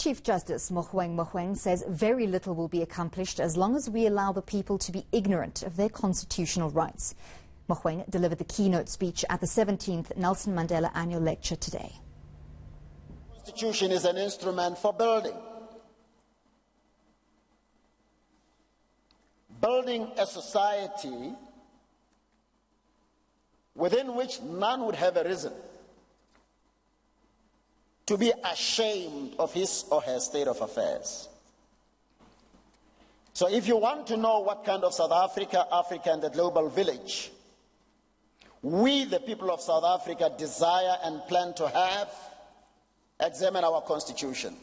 Chief Justice Mogoeng Mogoeng says very little will be accomplished as long as we allow the people to be ignorant of their constitutional rights. Mogoeng delivered the keynote speech at the 17th Nelson Mandela Annual Lecture today. The Constitution is an instrument for building. Building a society within which none would have arisen to be ashamed of his or her state of affairs. So if you want to know what kind of South Africa, Africa and the global village we, the people of South Africa, desire and plan to have, examine our Constitution.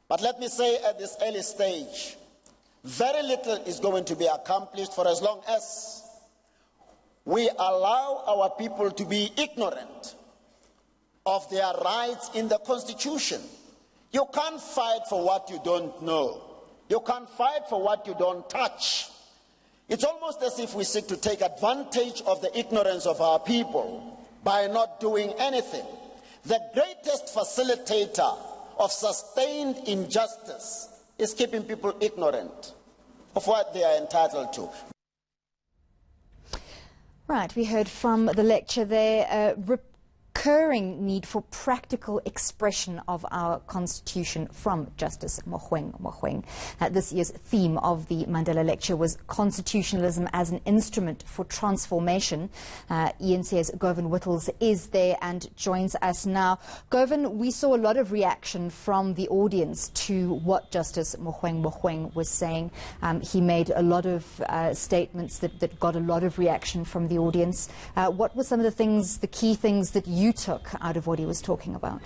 But let me say at this early stage, very little is going to be accomplished for as long as we allow our people to be ignorant of their rights in the Constitution. You can't fight for what you don't know. You can't fight for what you don't touch. It's almost as if we seek to take advantage of the ignorance of our people by not doing anything. The greatest facilitator of sustained injustice is keeping people ignorant of what they are entitled to. Right, we heard from the lecture there, recurring need for practical expression of our Constitution from Justice Mogoeng Mogoeng. This year's theme of the Mandela Lecture was Constitutionalism as an Instrument for Transformation. eNCA's Govan Whittles is there and joins us now. Govan, we saw a lot of reaction from the audience to what Justice Mogoeng Mogoeng was saying. He made a lot of statements that got a lot of reaction from the audience. What were some of the key things that you took out of what he was talking about?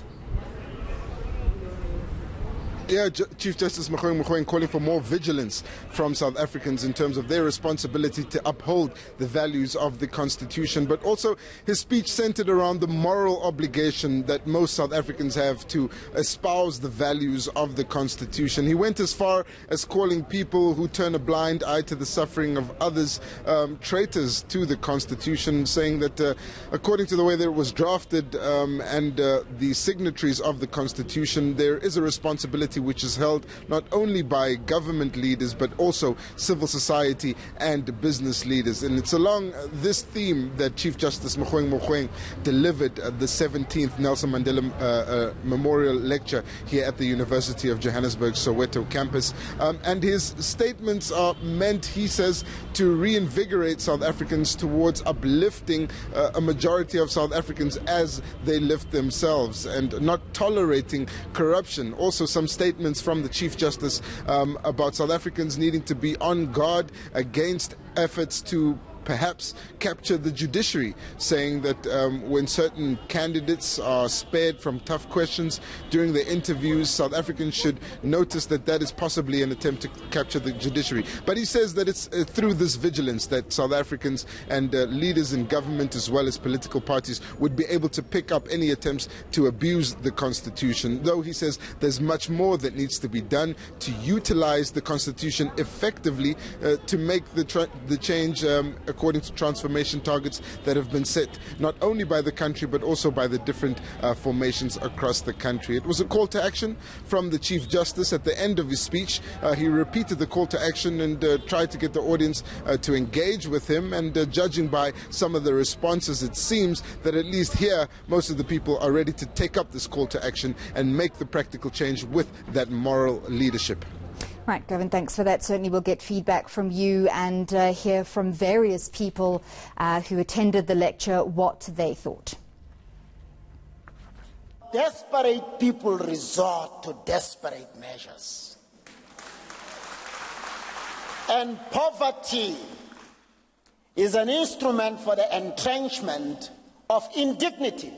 Yeah, Chief Justice Mogoeng Mogoeng calling for more vigilance from South Africans in terms of their responsibility to uphold the values of the Constitution, but also his speech centered around the moral obligation that most South Africans have to espouse the values of the Constitution. He went as far as calling people who turn a blind eye to the suffering of others traitors to the Constitution, saying that according to the way that it was drafted and the signatories of the Constitution, there is a responsibility which is held not only by government leaders but also civil society and business leaders. And it's along this theme that Chief Justice Mogoeng Mogoeng delivered the 17th Nelson Mandela Memorial Lecture here at the University of Johannesburg Soweto campus. And his statements are meant, he says, to reinvigorate South Africans towards uplifting a majority of South Africans as they lift themselves and not tolerating corruption. Also some statements from the Chief Justice about South Africans needing to be on guard against efforts to perhaps capture the judiciary, saying that when certain candidates are spared from tough questions during their interviews, South Africans should notice that that is possibly an attempt to capture the judiciary. But he says that it's through this vigilance that South Africans and leaders in government as well as political parties would be able to pick up any attempts to abuse the Constitution, though he says there's much more that needs to be done to utilize the Constitution effectively to make the change according to transformation targets that have been set not only by the country but also by the different formations across the country. It was a call to action from the Chief Justice at the end of his speech. He repeated the call to action and tried to get the audience to engage with him, and judging by some of the responses, it seems that at least here most of the people are ready to take up this call to action and make the practical change with that moral leadership. Right, Govan, thanks for that. Certainly we'll get feedback from you and hear from various people who attended the lecture what they thought. Desperate people resort to desperate measures. And poverty is an instrument for the entrenchment of indignity.